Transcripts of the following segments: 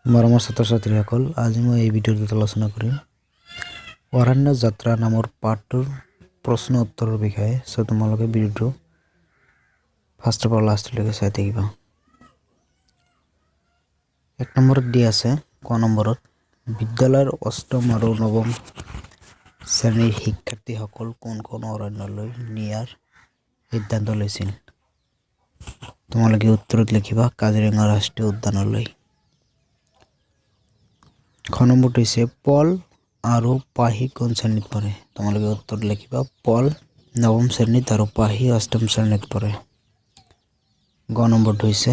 মৰমৰ ছাত্ৰ-ছাত্ৰীসকল, আজি মই এই ভিডিঅ'টোত আলোচনা কৰিম অৰণ্য যাত্ৰা নামৰ পাঠটোৰ প্ৰশ্ন উত্তৰৰ বিষয়ে। সো তোমালোকে ভিডিঅ'টো ফাৰ্ষ্টৰ পৰা লাষ্টলৈকে চাই থাকিবা। 1 নম্বৰত দি আছে ক নম্বৰত বিদ্যালয়ৰ অষ্টম আৰু নৱম শ্ৰেণীৰ শিক্ষাৰ্থীসকল কোন অৰণ্যলৈ নিয়াৰ সিদ্ধান্ত লৈছিল। তোমালোকে উত্তৰত লিখিবা কাজিৰঙা ৰাষ্ট্ৰীয় উদ্যানলৈ। খ নম্বৰটো হৈছে পল আৰু পাহি কোন শ্ৰেণীত পৰে। তোমালোকে উত্তৰত লিখিবা পল নৱম শ্ৰেণীত আৰু পাহি অষ্টম শ্ৰেণীত পৰে। গ নম্বৰটো হৈছে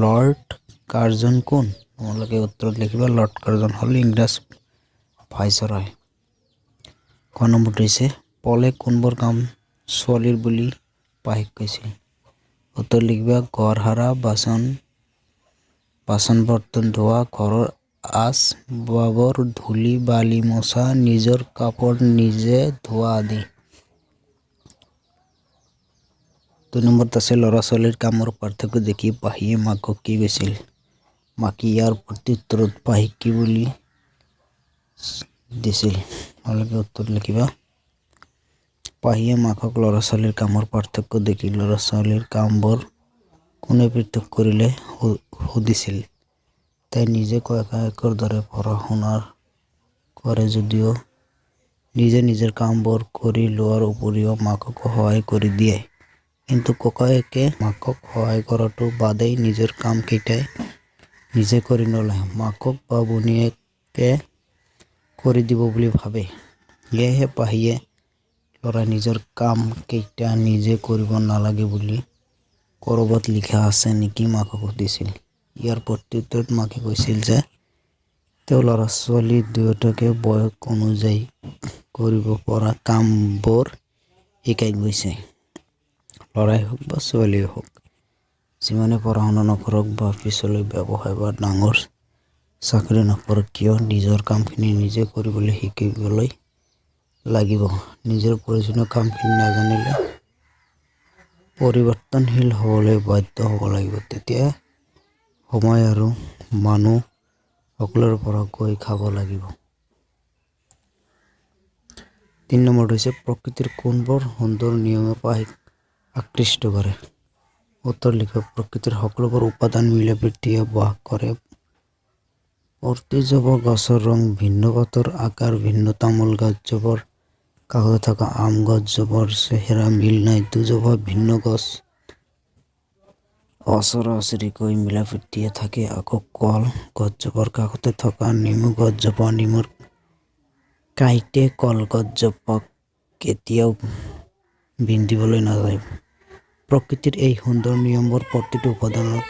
লৰ্ড কাৰ্জন কোন। তোমালোকে উত্তৰত লিখিবা লৰ্ড কাৰ্জন হ'ল ইংৰাজ ভাইচৰয়। খ নম্বৰটো হৈছে পলে কোনবোৰ কাম ছোৱালীৰ বুলি পাহিক কৈছিল। উত্তৰ লিখিবা ঘৰ সাৰা, বাচন বৰ্তন ধোৱা, ঘৰৰ আচ বাবৰ ধূলি বালি মচা, নিজৰ কাপোৰ নিজে ধোৱা আদি। 2 নম্বৰত আছে ল'ৰা ছোৱালীৰ কামৰ পাৰ্থক্য দেখি পাহিয়ে মাকক কি কৈছিল। মাকে ইয়াৰ প্ৰত্যুত্তৰত পাহিক কি বুলি দিছিল। তোমালোকে উত্তৰ লিখিবা পাহিয়ে মাকক ল'ৰা ছোৱালীৰ কামৰ পাৰ্থক্য দেখি ল'ৰা ছোৱালীৰ কামবোৰ কোনে পৃথক কৰিলে সুধিছিল। তাই নিজে ককায়েকৰ দৰে পঢ়া শুনা কৰে যদিও নিজে নিজৰ কামবোৰ কৰি লোৱাৰ উপৰিও মাককো সহায় কৰি দিয়ে, কিন্তু ককায়েকে মাকক সহায় কৰাটো বাদেই নিজৰ কাম কেইটাই নিজে কৰি নলয়, মাকক বা ভনীয়েকে কৰি দিব বুলি ভাবে। সেয়েহে পাহিয়ে ল'ৰাই নিজৰ কাম কেইটা নিজে কৰিব নালাগে বুলি ক'ৰবাত লিখা আছে নেকি মাকক সুধিছিল। ইয়াৰ প্ৰত্যুত্তৰত মাকে কৈছিল যে তেওঁ ল'ৰা ছোৱালী দুয়োটাকে বয়স অনুযায়ী কৰিব পৰা কামবোৰ শিকাই গৈছে। ল'ৰাই হওক বা ছোৱালীয়ে হওক, যিমানে পঢ়া শুনা নকৰক বা পিছলৈ ব্যৱসায় বা ডাঙৰ চাকৰি নকৰক কিয় নিজৰ কামখিনি নিজে কৰিবলৈ শিকিবলৈ লাগিব। নিজৰ প্ৰয়োজনীয় কামখিনি নাজানিলে পৰিৱৰ্তনশীল হ'বলৈ বাধ্য হ'ব লাগিব। তেতিয়া সময় আৰু মানুহ সকলোৰে পৰা গৈ খাব লাগিব। 3 নম্বৰটো হৈছে প্ৰকৃতিৰ কোনবোৰ সুন্দৰ নিয়মে পাহিক আকৃষ্ট কৰে। উত্তৰ লিখিবা প্ৰকৃতিৰ সকলোবোৰ উপাদান মিলা প্ৰীতিৰে বাস কৰে। প্ৰতিজোপা গছৰ ৰং ভিন্ন, পাতৰ আকাৰ ভিন্ন, তামোল গছজোপাৰ কাষতে থকা আম গছজোপাৰ চেহেৰা মিল নাই, দুজোপা ভিন্ন গছ অচৰা-অচৰিকৈ মিলা প্ৰীতিৰে থাকে। আকৌ কল গছজোপাৰ কাষতে থকা নেমু গছজোপা নেমুৰ কাইটে কল গছজোপাক কেতিয়াও বিন্দিবলৈ নাযায়। প্ৰকৃতিৰ এই সুন্দৰ নিয়মবোৰ প্ৰতিটো উপাদানৰ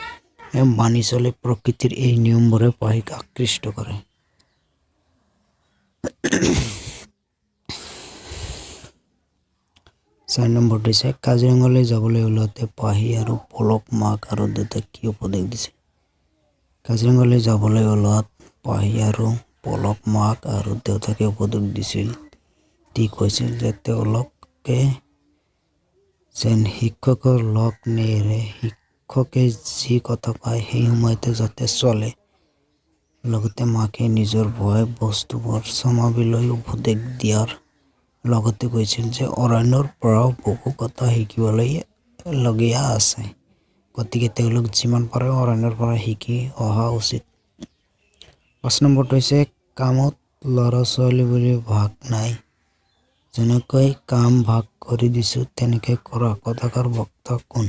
মানি চলে। প্ৰকৃতিৰ এই নিয়মবোৰে পাহিক আকৃষ্ট কৰে। 4 নম্বৰটো হৈছে কাজিৰঙালৈ যাবলৈ ওলাওঁতে পাহি আৰু পলক মাক আৰু দেউতাক কি উপদেশ দিছিল। কাজিৰঙালৈ যাবলৈ ওলোৱাত পাহি আৰু পলক মাক আৰু দেউতাকে উপদেশ দিছিল। দি কৈছিল যে তেওঁলোকে যেন শিক্ষকৰ লগ নেৰে, শিক্ষকে যি কথা কয় সেই সময়তে যাতে চলে। লগতে মাকে নিজৰ ভয় বস্তুবোৰ চম্ভালিবলৈ উপদেশ দিয়াৰ লগতে কৈছিল যে অৰণ্যৰ পৰাও বহু কথা শিকিবলৈ লগীয়া আছে, গতিকে তেওঁলোক যিমান পাৰে অৰণ্যৰ পৰা শিকি অহা উচিত। 5 নম্বৰটো হৈছে কামত ল'ৰা ছোৱালী বুলি ভাগ নাই, যেনেকৈ কাম ভাগ কৰি দিছো তেনেকৈ কৰা। কথাষাৰ বক্তা কোন।